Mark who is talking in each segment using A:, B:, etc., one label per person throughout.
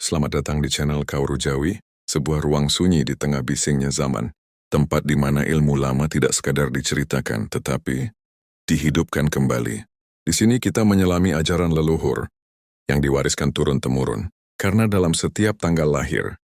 A: Selamat datang di channel Kauru Jawi, sebuah ruang sunyi di tengah bisingnya zaman. Tempat di mana ilmu lama tidak sekadar diceritakan, tetapi dihidupkan kembali. Di sini kita menyelami ajaran leluhur yang diwariskan turun-temurun. Karena dalam setiap tanggal lahir,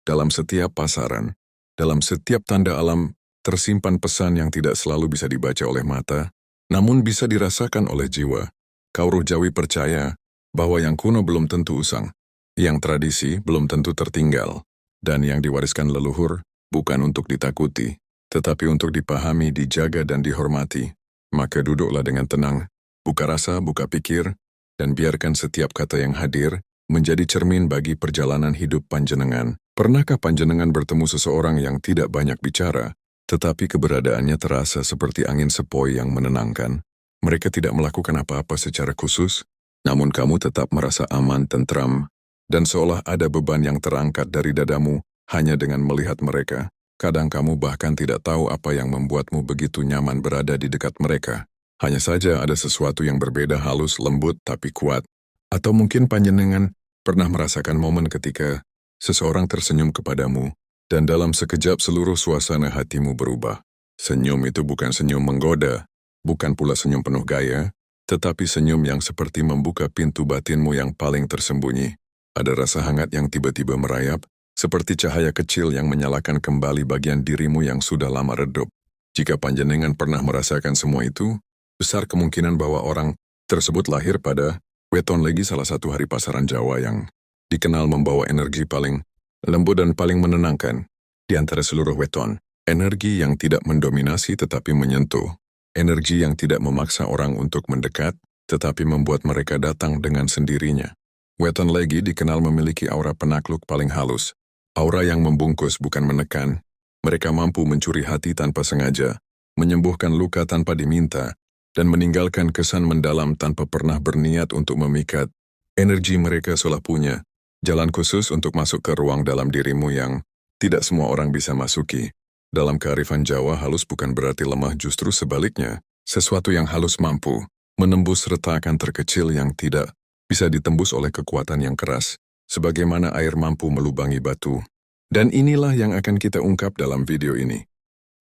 A: dalam setiap pasaran, dalam setiap tanda alam, tersimpan pesan yang tidak selalu bisa dibaca oleh mata, namun bisa dirasakan oleh jiwa. Kauru Jawi percaya bahwa yang kuno belum tentu usang, yang tradisi belum tentu tertinggal, dan yang diwariskan leluhur bukan untuk ditakuti, tetapi untuk dipahami, dijaga, dan dihormati. Maka duduklah dengan tenang, buka rasa, buka pikir, dan biarkan setiap kata yang hadir menjadi cermin bagi perjalanan hidup panjenengan. Pernahkah panjenengan bertemu seseorang yang tidak banyak bicara, tetapi keberadaannya terasa seperti angin sepoi yang menenangkan? Mereka tidak melakukan apa-apa secara khusus, namun kamu tetap merasa aman, tentram, dan seolah ada beban yang terangkat dari dadamu hanya dengan melihat mereka. Kadang kamu bahkan tidak tahu apa yang membuatmu begitu nyaman berada di dekat mereka. Hanya saja ada sesuatu yang berbeda, halus, lembut, tapi kuat. Atau mungkin panjenengan pernah merasakan momen ketika seseorang tersenyum kepadamu, dan dalam sekejap seluruh suasana hatimu berubah. Senyum itu bukan senyum menggoda, bukan pula senyum penuh gaya, tetapi senyum yang seperti membuka pintu batinmu yang paling tersembunyi. Ada rasa hangat yang tiba-tiba merayap, seperti cahaya kecil yang menyalakan kembali bagian dirimu yang sudah lama redup. Jika panjenengan pernah merasakan semua itu, besar kemungkinan bahwa orang tersebut lahir pada Weton Legi, salah satu hari pasaran Jawa yang dikenal membawa energi paling lembut dan paling menenangkan di antara seluruh weton. Energi yang tidak mendominasi tetapi menyentuh. Energi yang tidak memaksa orang untuk mendekat, tetapi membuat mereka datang dengan sendirinya. Weton Legi dikenal memiliki aura penakluk paling halus. Aura yang membungkus bukan menekan. Mereka mampu mencuri hati tanpa sengaja, menyembuhkan luka tanpa diminta, dan meninggalkan kesan mendalam tanpa pernah berniat untuk memikat. Energi mereka seolah punya jalan khusus untuk masuk ke ruang dalam dirimu yang tidak semua orang bisa masuki. Dalam kearifan Jawa, halus bukan berarti lemah, justru sebaliknya. Sesuatu yang halus mampu menembus retakan terkecil yang tidak bisa ditembus oleh kekuatan yang keras, sebagaimana air mampu melubangi batu. Dan inilah yang akan kita ungkap dalam video ini.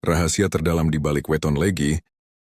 A: Rahasia terdalam di balik Weton Legi,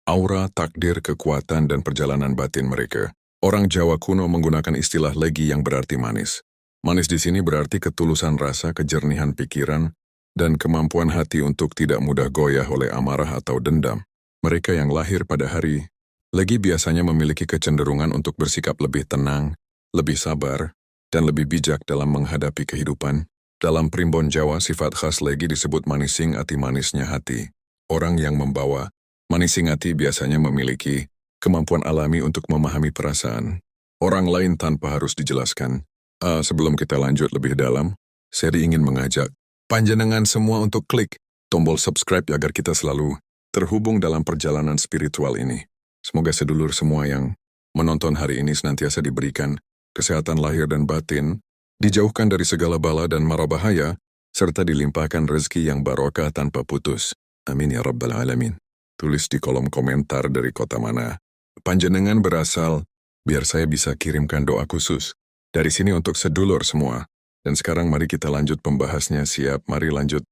A: aura, takdir, kekuatan, dan perjalanan batin mereka. Orang Jawa kuno menggunakan istilah legi yang berarti manis. Manis di sini berarti ketulusan rasa, kejernihan pikiran, dan kemampuan hati untuk tidak mudah goyah oleh amarah atau dendam. Mereka yang lahir pada hari Legi biasanya memiliki kecenderungan untuk bersikap lebih tenang, lebih sabar, dan lebih bijak dalam menghadapi kehidupan. Dalam primbon Jawa, sifat khas Legi disebut manising ati, manisnya hati. Orang yang membawa manising ati biasanya memiliki kemampuan alami untuk memahami perasaan orang lain tanpa harus dijelaskan. Sebelum kita lanjut lebih dalam, Seri ingin mengajak panjenengan semua untuk klik tombol subscribe agar kita selalu terhubung dalam perjalanan spiritual ini. Semoga sedulur semua yang menonton hari ini senantiasa diberikan kesehatan lahir dan batin, dijauhkan dari segala bala dan mara bahaya, serta dilimpahkan rezeki yang barokah tanpa putus. Amin ya Rabbal Alamin. Tulis di kolom komentar dari kota mana panjenengan berasal, biar saya bisa kirimkan doa khusus dari sini untuk sedulur semua. Dan sekarang mari kita lanjut pembahasnya. Siap, mari lanjut.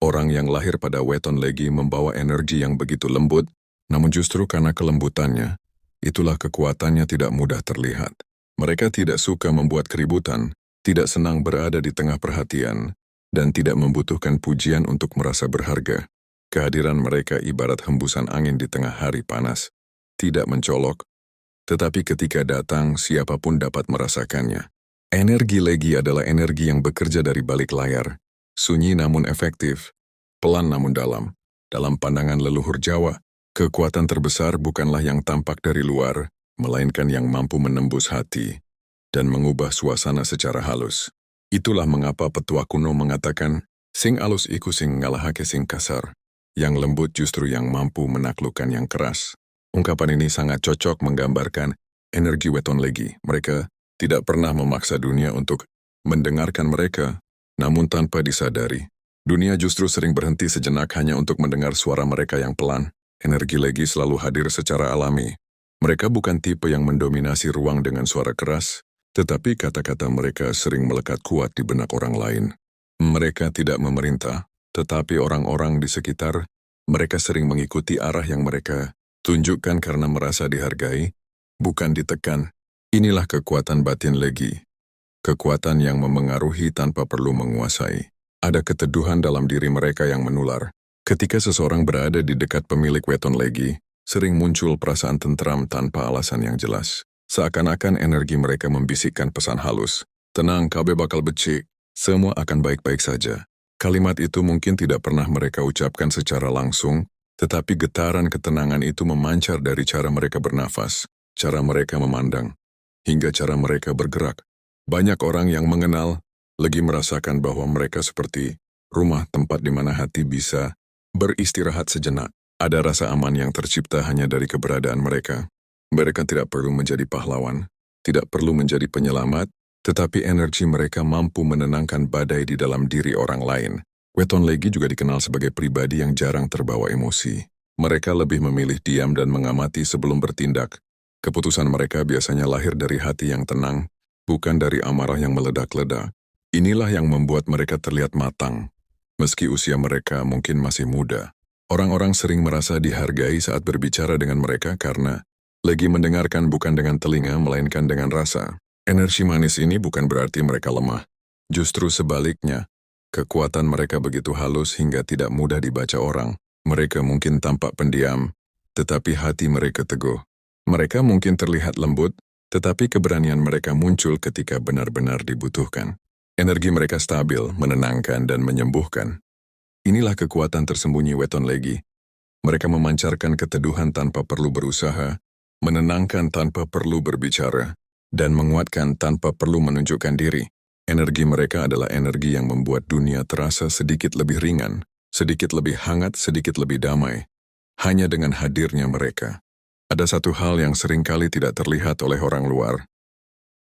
A: Orang yang lahir pada Weton Legi membawa energi yang begitu lembut, namun justru karena kelembutannya, itulah kekuatannya tidak mudah terlihat. Mereka tidak suka membuat keributan, tidak senang berada di tengah perhatian, dan tidak membutuhkan pujian untuk merasa berharga. Kehadiran mereka ibarat hembusan angin di tengah hari panas, tidak mencolok, tetapi ketika datang siapapun dapat merasakannya. Energi Legi adalah energi yang bekerja dari balik layar, sunyi namun efektif, pelan namun dalam. Dalam pandangan leluhur Jawa, kekuatan terbesar bukanlah yang tampak dari luar, melainkan yang mampu menembus hati dan mengubah suasana secara halus. Itulah mengapa petua kuno mengatakan, sing alus iku sing ngalahake sing kasar. Yang lembut justru yang mampu menaklukkan yang keras. Ungkapan ini sangat cocok menggambarkan energi Weton Legi. Mereka tidak pernah memaksa dunia untuk mendengarkan mereka, namun tanpa disadari. Dunia justru sering berhenti sejenak hanya untuk mendengar suara mereka yang pelan. Energi Legi selalu hadir secara alami. Mereka bukan tipe yang mendominasi ruang dengan suara keras, Tetapi kata-kata mereka sering melekat kuat di benak orang lain. Mereka tidak memerintah, tetapi orang-orang di sekitar, mereka sering mengikuti arah yang mereka tunjukkan karena merasa dihargai, bukan ditekan. Inilah kekuatan batin Legi. Kekuatan yang memengaruhi tanpa perlu menguasai. Ada keteduhan dalam diri mereka yang menular. Ketika seseorang berada di dekat pemilik weton Legi, sering muncul perasaan tentram tanpa alasan yang jelas. Seakan-akan energi mereka membisikkan pesan halus. Tenang, kabe bakal becik. Semua akan baik-baik saja. Kalimat itu mungkin tidak pernah mereka ucapkan secara langsung, tetapi getaran ketenangan itu memancar dari cara mereka bernafas, cara mereka memandang, hingga cara mereka bergerak. Banyak orang yang mengenal, Legi merasakan bahwa mereka seperti rumah tempat di mana hati bisa beristirahat sejenak. Ada rasa aman yang tercipta hanya dari keberadaan mereka. Mereka tidak perlu menjadi pahlawan, tidak perlu menjadi penyelamat, tetapi energi mereka mampu menenangkan badai di dalam diri orang lain. Weton Legi juga dikenal sebagai pribadi yang jarang terbawa emosi. Mereka lebih memilih diam dan mengamati sebelum bertindak. Keputusan mereka biasanya lahir dari hati yang tenang, bukan dari amarah yang meledak-ledak. Inilah yang membuat mereka terlihat matang. Meski usia mereka mungkin masih muda, orang-orang sering merasa dihargai saat berbicara dengan mereka karena Legi mendengarkan bukan dengan telinga, melainkan dengan rasa. Energi manis ini bukan berarti mereka lemah. Justru sebaliknya, kekuatan mereka begitu halus hingga tidak mudah dibaca orang. Mereka mungkin tampak pendiam, tetapi hati mereka teguh. Mereka mungkin terlihat lembut, tetapi keberanian mereka muncul ketika benar-benar dibutuhkan. Energi mereka stabil, menenangkan, dan menyembuhkan. Inilah kekuatan tersembunyi weton Legi. Mereka memancarkan keteduhan tanpa perlu berusaha, menenangkan tanpa perlu berbicara, dan menguatkan tanpa perlu menunjukkan diri. Energi mereka adalah energi yang membuat dunia terasa sedikit lebih ringan, sedikit lebih hangat, sedikit lebih damai. Hanya dengan hadirnya mereka. Ada satu hal yang seringkali tidak terlihat oleh orang luar.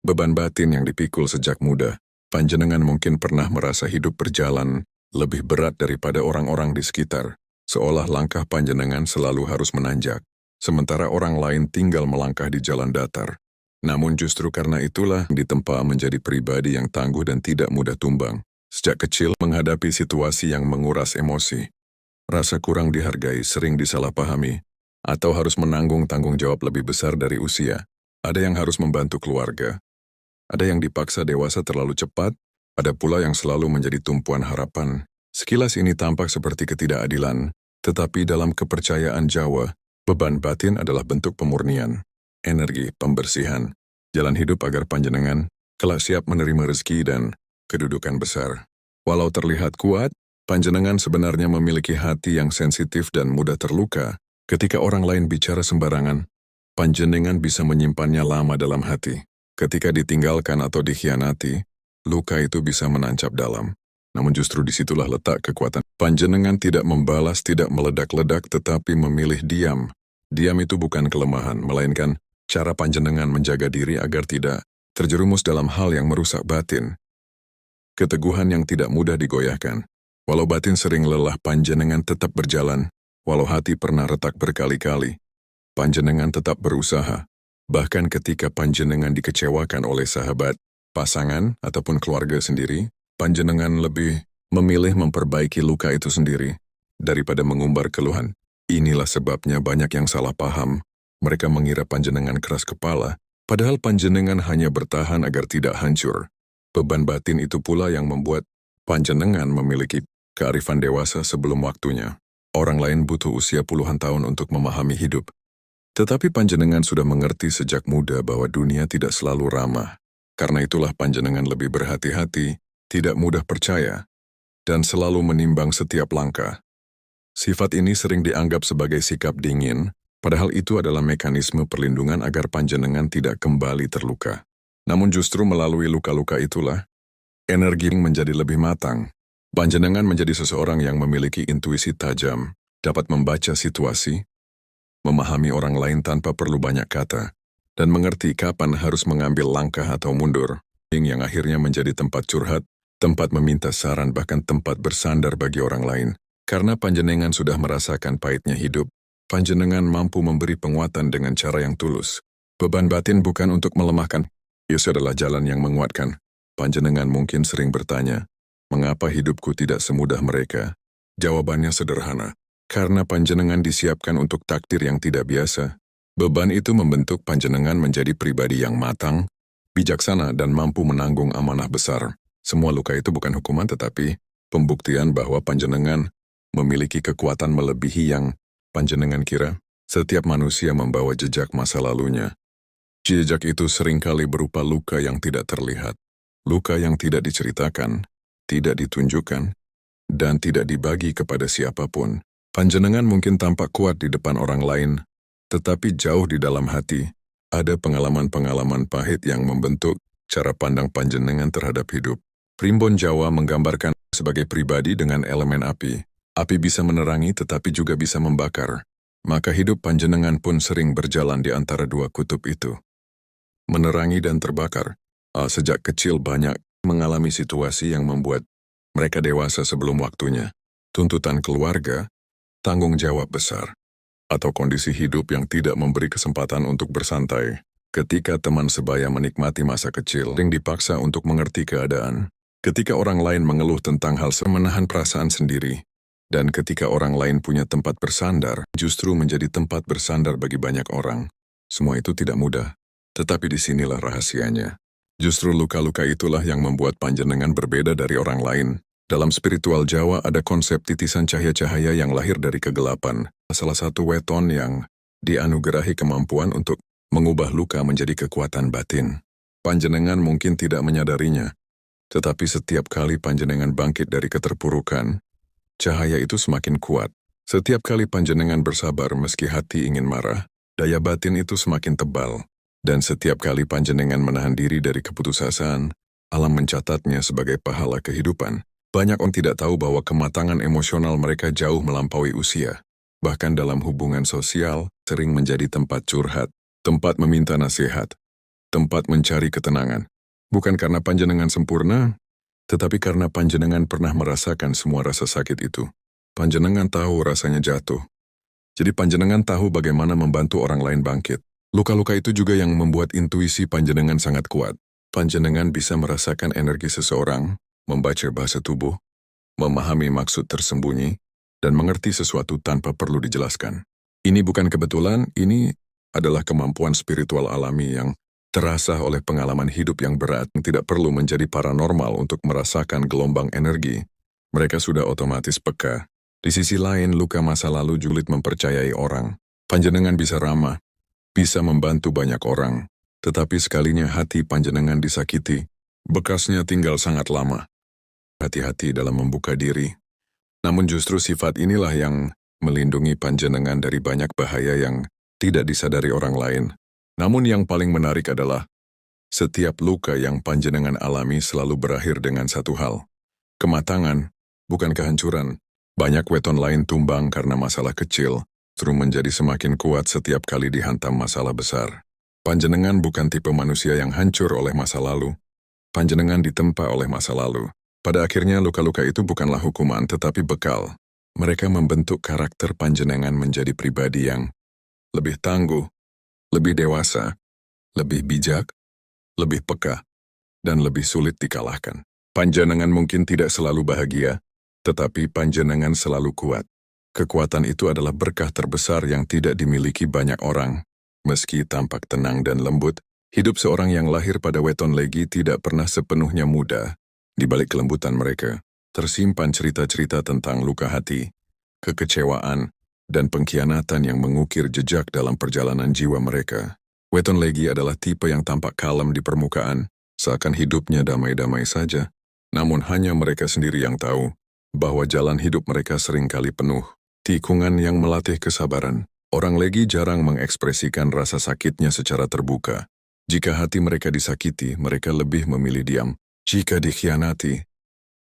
A: Beban batin yang dipikul sejak muda. Panjenengan mungkin pernah merasa hidup berjalan lebih berat daripada orang-orang di sekitar, seolah langkah panjenengan selalu harus menanjak, sementara orang lain tinggal melangkah di jalan datar. Namun justru karena itulah ditempa menjadi pribadi yang tangguh dan tidak mudah tumbang. Sejak kecil menghadapi situasi yang menguras emosi. Rasa kurang dihargai sering disalahpahami, atau harus menanggung tanggung jawab lebih besar dari usia. Ada yang harus membantu keluarga. Ada yang dipaksa dewasa terlalu cepat, ada pula yang selalu menjadi tumpuan harapan. Sekilas ini tampak seperti ketidakadilan, tetapi dalam kepercayaan Jawa, beban batin adalah bentuk pemurnian, energi, pembersihan, jalan hidup agar panjenengan kelak siap menerima rezeki dan kedudukan besar. Walau terlihat kuat, panjenengan sebenarnya memiliki hati yang sensitif dan mudah terluka. Ketika orang lain bicara sembarangan, panjenengan bisa menyimpannya lama dalam hati. Ketika ditinggalkan atau dikhianati, luka itu bisa menancap dalam. Namun justru disitulah letak kekuatan. Panjenengan tidak membalas, tidak meledak-ledak, tetapi memilih diam. Diam itu bukan kelemahan, melainkan cara panjenengan menjaga diri agar tidak terjerumus dalam hal yang merusak batin. Keteguhan yang tidak mudah digoyahkan. Walau batin sering lelah, panjenengan tetap berjalan. Walau hati pernah retak berkali-kali, panjenengan tetap berusaha. Bahkan ketika panjenengan dikecewakan oleh sahabat, pasangan, ataupun keluarga sendiri, panjenengan lebih memilih memperbaiki luka itu sendiri daripada mengumbar keluhan. Inilah sebabnya banyak yang salah paham. Mereka mengira panjenengan keras kepala, padahal panjenengan hanya bertahan agar tidak hancur. Beban batin itu pula yang membuat panjenengan memiliki kearifan dewasa sebelum waktunya. Orang lain butuh usia puluhan tahun untuk memahami hidup. Tetapi panjenengan sudah mengerti sejak muda bahwa dunia tidak selalu ramah. Karena itulah panjenengan lebih berhati-hati, tidak mudah percaya, dan selalu menimbang setiap langkah. Sifat ini sering dianggap sebagai sikap dingin, padahal itu adalah mekanisme perlindungan agar panjenengan tidak kembali terluka. Namun justru melalui luka-luka itulah, energi menjadi lebih matang. Panjenengan menjadi seseorang yang memiliki intuisi tajam, dapat membaca situasi, memahami orang lain tanpa perlu banyak kata, dan mengerti kapan harus mengambil langkah atau mundur, yang akhirnya menjadi tempat curhat, tempat meminta saran, bahkan tempat bersandar bagi orang lain. Karena panjenengan sudah merasakan pahitnya hidup, panjenengan mampu memberi penguatan dengan cara yang tulus. Beban batin bukan untuk melemahkan, Yesus adalah jalan yang menguatkan. Panjenengan mungkin sering bertanya, mengapa hidupku tidak semudah mereka? Jawabannya sederhana, karena panjenengan disiapkan untuk takdir yang tidak biasa. Beban itu membentuk panjenengan menjadi pribadi yang matang, bijaksana dan mampu menanggung amanah besar. Semua luka itu bukan hukuman tetapi pembuktian bahwa panjenengan memiliki kekuatan melebihi yang panjenengan kira. Setiap manusia membawa jejak masa lalunya. Jejak itu seringkali berupa luka yang tidak terlihat, luka yang tidak diceritakan, tidak ditunjukkan, dan tidak dibagi kepada siapapun. Panjenengan mungkin tampak kuat di depan orang lain, tetapi jauh di dalam hati, ada pengalaman-pengalaman pahit yang membentuk cara pandang panjenengan terhadap hidup. Primbon Jawa menggambarkan sebagai pribadi dengan elemen api. Api bisa menerangi tetapi juga bisa membakar. Maka hidup panjenengan pun sering berjalan di antara dua kutub itu. Menerangi dan terbakar. Sejak kecil banyak mengalami situasi yang membuat mereka dewasa sebelum waktunya. Tuntutan keluarga, tanggung jawab besar, atau kondisi hidup yang tidak memberi kesempatan untuk bersantai. Ketika teman sebaya menikmati masa kecil, sering dipaksa untuk mengerti keadaan. Ketika orang lain mengeluh tentang hal menahan perasaan sendiri. Dan ketika orang lain punya tempat bersandar, justru menjadi tempat bersandar bagi banyak orang. Semua itu tidak mudah. Tetapi disinilah rahasianya. Justru luka-luka itulah yang membuat panjenengan berbeda dari orang lain. Dalam spiritual Jawa ada konsep titisan cahaya-cahaya yang lahir dari kegelapan. Salah satu weton yang dianugerahi kemampuan untuk mengubah luka menjadi kekuatan batin. Panjenengan mungkin tidak menyadarinya. Tetapi setiap kali panjenengan bangkit dari keterpurukan, cahaya itu semakin kuat. Setiap kali panjenengan bersabar meski hati ingin marah, daya batin itu semakin tebal. Dan setiap kali panjenengan menahan diri dari keputusasaan, alam mencatatnya sebagai pahala kehidupan. Banyak orang tidak tahu bahwa kematangan emosional mereka jauh melampaui usia. Bahkan dalam hubungan sosial, sering menjadi tempat curhat, tempat meminta nasihat, tempat mencari ketenangan. Bukan karena panjenengan sempurna, tetapi karena panjenengan pernah merasakan semua rasa sakit itu. Panjenengan tahu rasanya jatuh. Jadi panjenengan tahu bagaimana membantu orang lain bangkit. Luka-luka itu juga yang membuat intuisi panjenengan sangat kuat. Panjenengan bisa merasakan energi seseorang, membaca bahasa tubuh, memahami maksud tersembunyi, dan mengerti sesuatu tanpa perlu dijelaskan. Ini bukan kebetulan, ini adalah kemampuan spiritual alami yang terasa oleh pengalaman hidup yang berat, yang tidak perlu menjadi paranormal untuk merasakan gelombang energi. Mereka sudah otomatis peka. Di sisi lain, luka masa lalu julid mempercayai orang. Panjenengan bisa ramah, bisa membantu banyak orang. Tetapi sekalinya hati panjenengan disakiti, bekasnya tinggal sangat lama. Hati-hati dalam membuka diri. Namun justru sifat inilah yang melindungi panjenengan dari banyak bahaya yang tidak disadari orang lain. Namun yang paling menarik adalah, setiap luka yang panjenengan alami selalu berakhir dengan satu hal. Kematangan, bukan kehancuran. Banyak weton lain tumbang karena masalah kecil, terus menjadi semakin kuat setiap kali dihantam masalah besar. Panjenengan bukan tipe manusia yang hancur oleh masa lalu. Panjenengan ditempa oleh masa lalu. Pada akhirnya luka-luka itu bukanlah hukuman tetapi bekal. Mereka membentuk karakter panjenengan menjadi pribadi yang lebih tangguh, lebih dewasa, lebih bijak, lebih peka, dan lebih sulit dikalahkan. Panjenengan mungkin tidak selalu bahagia, tetapi panjenengan selalu kuat. Kekuatan itu adalah berkah terbesar yang tidak dimiliki banyak orang. Meski tampak tenang dan lembut, hidup seorang yang lahir pada weton legi tidak pernah sepenuhnya mudah. Di balik kelembutan mereka, tersimpan cerita-cerita tentang luka hati, kekecewaan, dan pengkhianatan yang mengukir jejak dalam perjalanan jiwa mereka. Weton legi adalah tipe yang tampak kalem di permukaan, seakan hidupnya damai-damai saja. Namun hanya mereka sendiri yang tahu bahwa jalan hidup mereka seringkali penuh tikungan yang melatih kesabaran. Orang legi jarang mengekspresikan rasa sakitnya secara terbuka. Jika hati mereka disakiti, mereka lebih memilih diam. Jika dikhianati,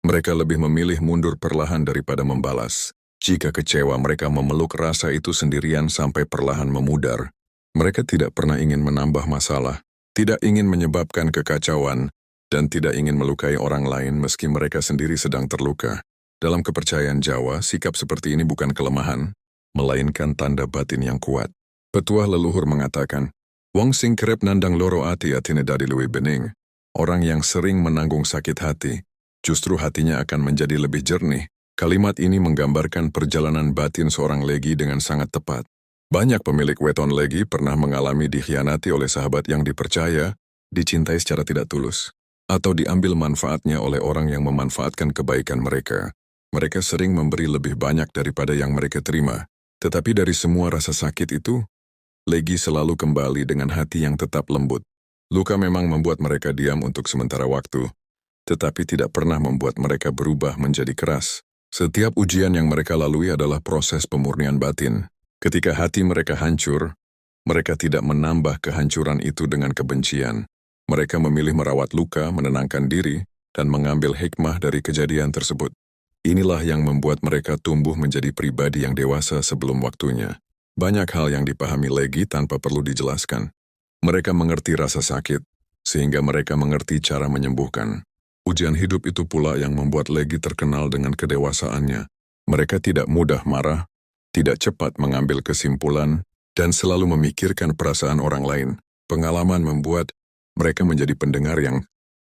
A: mereka lebih memilih mundur perlahan daripada membalas. Jika kecewa, mereka memeluk rasa itu sendirian sampai perlahan memudar. Mereka tidak pernah ingin menambah masalah, tidak ingin menyebabkan kekacauan, dan tidak ingin melukai orang lain meski mereka sendiri sedang terluka. Dalam kepercayaan Jawa, sikap seperti ini bukan kelemahan, melainkan tanda batin yang kuat. Petuah leluhur mengatakan, Wong sing kerep nandang loro ati atine dadi luwih bening. Orang yang sering menanggung sakit hati, justru hatinya akan menjadi lebih jernih. Kalimat ini menggambarkan perjalanan batin seorang legi dengan sangat tepat. Banyak pemilik weton legi pernah mengalami dikhianati oleh sahabat yang dipercaya, dicintai secara tidak tulus, atau diambil manfaatnya oleh orang yang memanfaatkan kebaikan mereka. Mereka sering memberi lebih banyak daripada yang mereka terima. Tetapi dari semua rasa sakit itu, Legi selalu kembali dengan hati yang tetap lembut. Luka memang membuat mereka diam untuk sementara waktu, tetapi tidak pernah membuat mereka berubah menjadi keras. Setiap ujian yang mereka lalui adalah proses pemurnian batin. Ketika hati mereka hancur, mereka tidak menambah kehancuran itu dengan kebencian. Mereka memilih merawat luka, menenangkan diri, dan mengambil hikmah dari kejadian tersebut. Inilah yang membuat mereka tumbuh menjadi pribadi yang dewasa sebelum waktunya. Banyak hal yang dipahami Legi tanpa perlu dijelaskan. Mereka mengerti rasa sakit, sehingga mereka mengerti cara menyembuhkan. Ujian hidup itu pula yang membuat Legi terkenal dengan kedewasaannya. Mereka tidak mudah marah, tidak cepat mengambil kesimpulan, dan selalu memikirkan perasaan orang lain. Pengalaman membuat mereka menjadi pendengar yang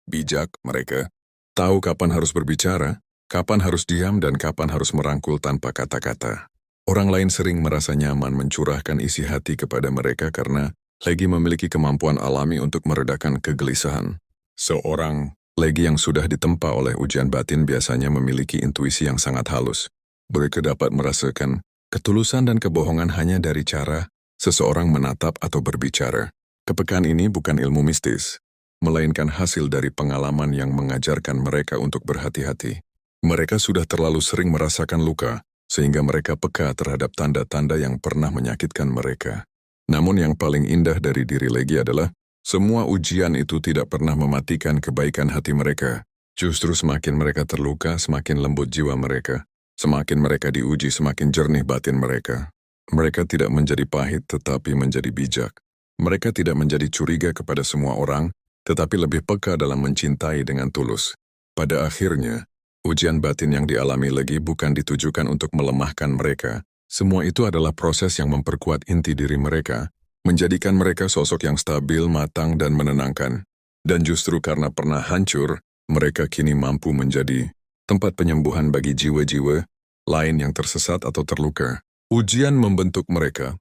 A: bijak. Mereka tahu kapan harus berbicara, kapan harus diam, dan kapan harus merangkul tanpa kata-kata. Orang lain sering merasa nyaman mencurahkan isi hati kepada mereka karena Legi memiliki kemampuan alami untuk meredakan kegelisahan. Seorang Legi yang sudah ditempa oleh ujian batin biasanya memiliki intuisi yang sangat halus. Mereka dapat merasakan ketulusan dan kebohongan hanya dari cara seseorang menatap atau berbicara. Kepekaan ini bukan ilmu mistis, melainkan hasil dari pengalaman yang mengajarkan mereka untuk berhati-hati. Mereka sudah terlalu sering merasakan luka, sehingga mereka peka terhadap tanda-tanda yang pernah menyakitkan mereka. Namun yang paling indah dari diri Legi adalah, semua ujian itu tidak pernah mematikan kebaikan hati mereka. Justru semakin mereka terluka, semakin lembut jiwa mereka. Semakin mereka diuji, semakin jernih batin mereka. Mereka tidak menjadi pahit, tetapi menjadi bijak. Mereka tidak menjadi curiga kepada semua orang, tetapi lebih peka dalam mencintai dengan tulus. Pada akhirnya, ujian batin yang dialami Legi bukan ditujukan untuk melemahkan mereka. Semua itu adalah proses yang memperkuat inti diri mereka, menjadikan mereka sosok yang stabil, matang, dan menenangkan. Dan justru karena pernah hancur, mereka kini mampu menjadi tempat penyembuhan bagi jiwa-jiwa lain yang tersesat atau terluka. Ujian membentuk mereka,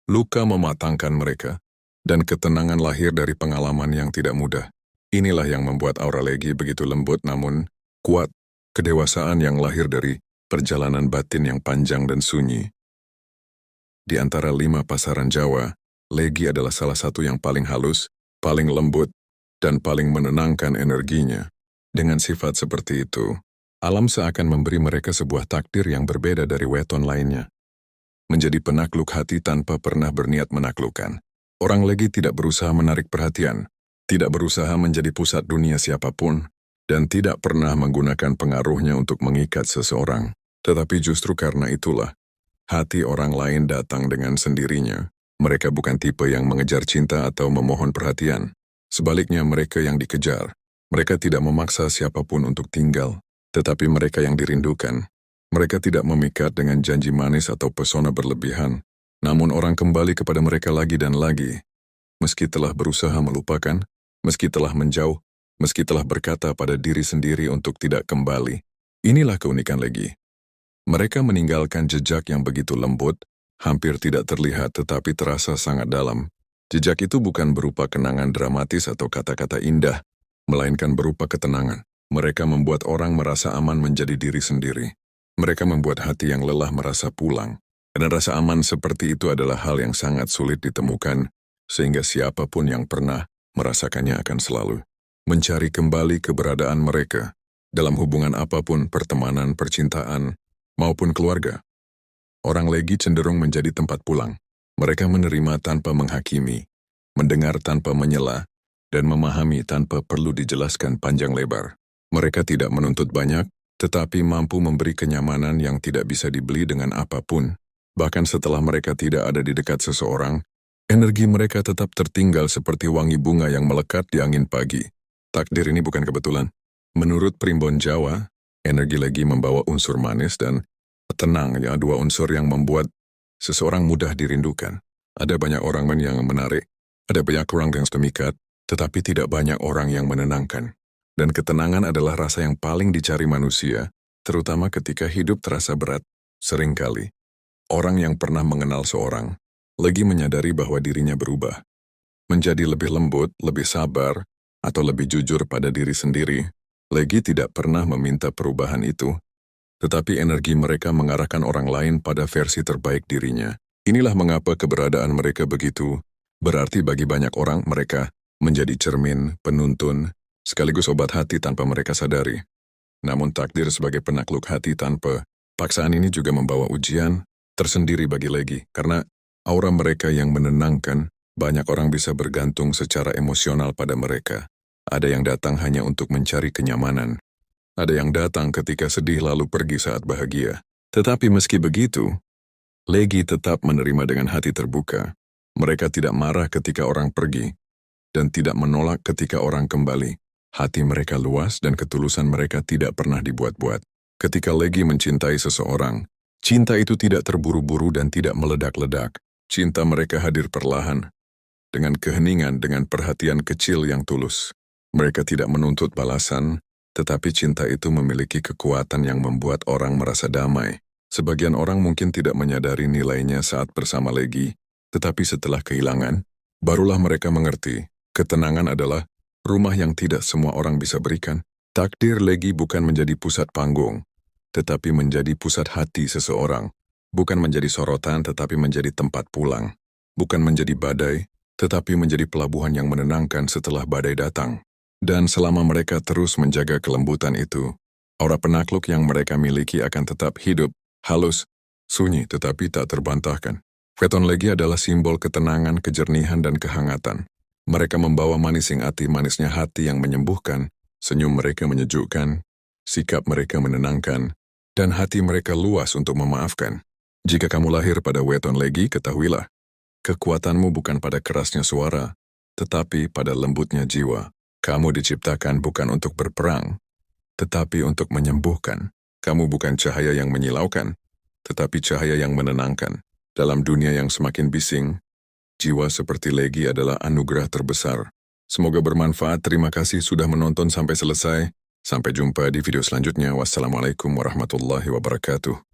A: luka mematangkan mereka, dan ketenangan lahir dari pengalaman yang tidak mudah. Inilah yang membuat aura Legi begitu lembut namun kuat. Kedewasaan yang lahir dari perjalanan batin yang panjang dan sunyi. Di antara 5 pasaran Jawa, Legi adalah salah satu yang paling halus, paling lembut, dan paling menenangkan energinya. Dengan sifat seperti itu, alam seakan memberi mereka sebuah takdir yang berbeda dari weton lainnya. Menjadi penakluk hati tanpa pernah berniat menaklukkan. Orang Legi tidak berusaha menarik perhatian, tidak berusaha menjadi pusat dunia siapapun, dan tidak pernah menggunakan pengaruhnya untuk mengikat seseorang. Tetapi justru karena itulah, hati orang lain datang dengan sendirinya. Mereka bukan tipe yang mengejar cinta atau memohon perhatian. Sebaliknya mereka yang dikejar. Mereka tidak memaksa siapapun untuk tinggal, tetapi mereka yang dirindukan. Mereka tidak memikat dengan janji manis atau pesona berlebihan. Namun orang kembali kepada mereka lagi dan lagi. Meski telah berusaha melupakan, meski telah menjauh, meski telah berkata pada diri sendiri untuk tidak kembali. Inilah keunikan Legi. Mereka meninggalkan jejak yang begitu lembut, hampir tidak terlihat tetapi terasa sangat dalam. Jejak itu bukan berupa kenangan dramatis atau kata-kata indah, melainkan berupa ketenangan. Mereka membuat orang merasa aman menjadi diri sendiri. Mereka membuat hati yang lelah merasa pulang. Dan rasa aman seperti itu adalah hal yang sangat sulit ditemukan, sehingga siapapun yang pernah merasakannya akan selalu mencari kembali keberadaan mereka dalam hubungan apapun, pertemanan, percintaan, maupun keluarga. Orang Legi cenderung menjadi tempat pulang. Mereka menerima tanpa menghakimi, mendengar tanpa menyela, dan memahami tanpa perlu dijelaskan panjang lebar. Mereka tidak menuntut banyak, tetapi mampu memberi kenyamanan yang tidak bisa dibeli dengan apapun. Bahkan setelah mereka tidak ada di dekat seseorang, energi mereka tetap tertinggal seperti wangi bunga yang melekat di angin pagi. Takdir ini bukan kebetulan. Menurut primbon Jawa, energi Legi membawa unsur manis dan tenang, ya, 2 unsur yang membuat seseorang mudah dirindukan. Ada banyak orang yang menarik, Ada banyak orang yang semikat, tetapi tidak banyak orang yang menenangkan. Dan ketenangan adalah rasa yang paling dicari manusia, terutama ketika hidup terasa berat. Seringkali, orang yang pernah mengenal seorang, lagi menyadari bahwa dirinya berubah. Menjadi lebih lembut, lebih sabar, atau lebih jujur pada diri sendiri. Lagi tidak pernah meminta perubahan itu, tetapi energi mereka mengarahkan orang lain pada versi terbaik dirinya. Inilah mengapa keberadaan mereka begitu berarti bagi banyak orang. Mereka menjadi cermin, penuntun, sekaligus obat hati tanpa mereka sadari. Namun takdir sebagai penakluk hati tanpa paksaan ini juga membawa ujian tersendiri bagi Legi, karena aura mereka yang menenangkan, banyak orang bisa bergantung secara emosional pada mereka. Ada yang datang hanya untuk mencari kenyamanan. Ada yang datang ketika sedih lalu pergi saat bahagia. Tetapi meski begitu, Legi tetap menerima dengan hati terbuka. Mereka tidak marah ketika orang pergi, dan tidak menolak ketika orang kembali. Hati mereka luas dan ketulusan mereka tidak pernah dibuat-buat. Ketika Legi mencintai seseorang, cinta itu tidak terburu-buru dan tidak meledak-ledak. Cinta mereka hadir perlahan, dengan keheningan, dengan perhatian kecil yang tulus. Mereka tidak menuntut balasan, tetapi cinta itu memiliki kekuatan yang membuat orang merasa damai. Sebagian orang mungkin tidak menyadari nilainya saat bersama Legi, tetapi setelah kehilangan, barulah mereka mengerti, ketenangan adalah rumah yang tidak semua orang bisa berikan. Takdir Legi bukan menjadi pusat panggung, tetapi menjadi pusat hati seseorang. Bukan menjadi sorotan, tetapi menjadi tempat pulang. Bukan menjadi badai, tetapi menjadi pelabuhan yang menenangkan setelah badai datang. Dan selama mereka terus menjaga kelembutan itu, aura penakluk yang mereka miliki akan tetap hidup, halus, sunyi tetapi tak terbantahkan. Weton Legi adalah simbol ketenangan, kejernihan, dan kehangatan. Mereka membawa manising hati, manisnya hati yang menyembuhkan, senyum mereka menyejukkan, sikap mereka menenangkan, dan hati mereka luas untuk memaafkan. Jika kamu lahir pada Weton Legi, ketahuilah, kekuatanmu bukan pada kerasnya suara, tetapi pada lembutnya jiwa. Kamu diciptakan bukan untuk berperang, tetapi untuk menyembuhkan. Kamu bukan cahaya yang menyilaukan, tetapi cahaya yang menenangkan. Dalam dunia yang semakin bising, jiwa seperti Legi adalah anugerah terbesar. Semoga bermanfaat. Terima kasih sudah menonton sampai selesai. Sampai jumpa di video selanjutnya. Wassalamualaikum warahmatullahi wabarakatuh.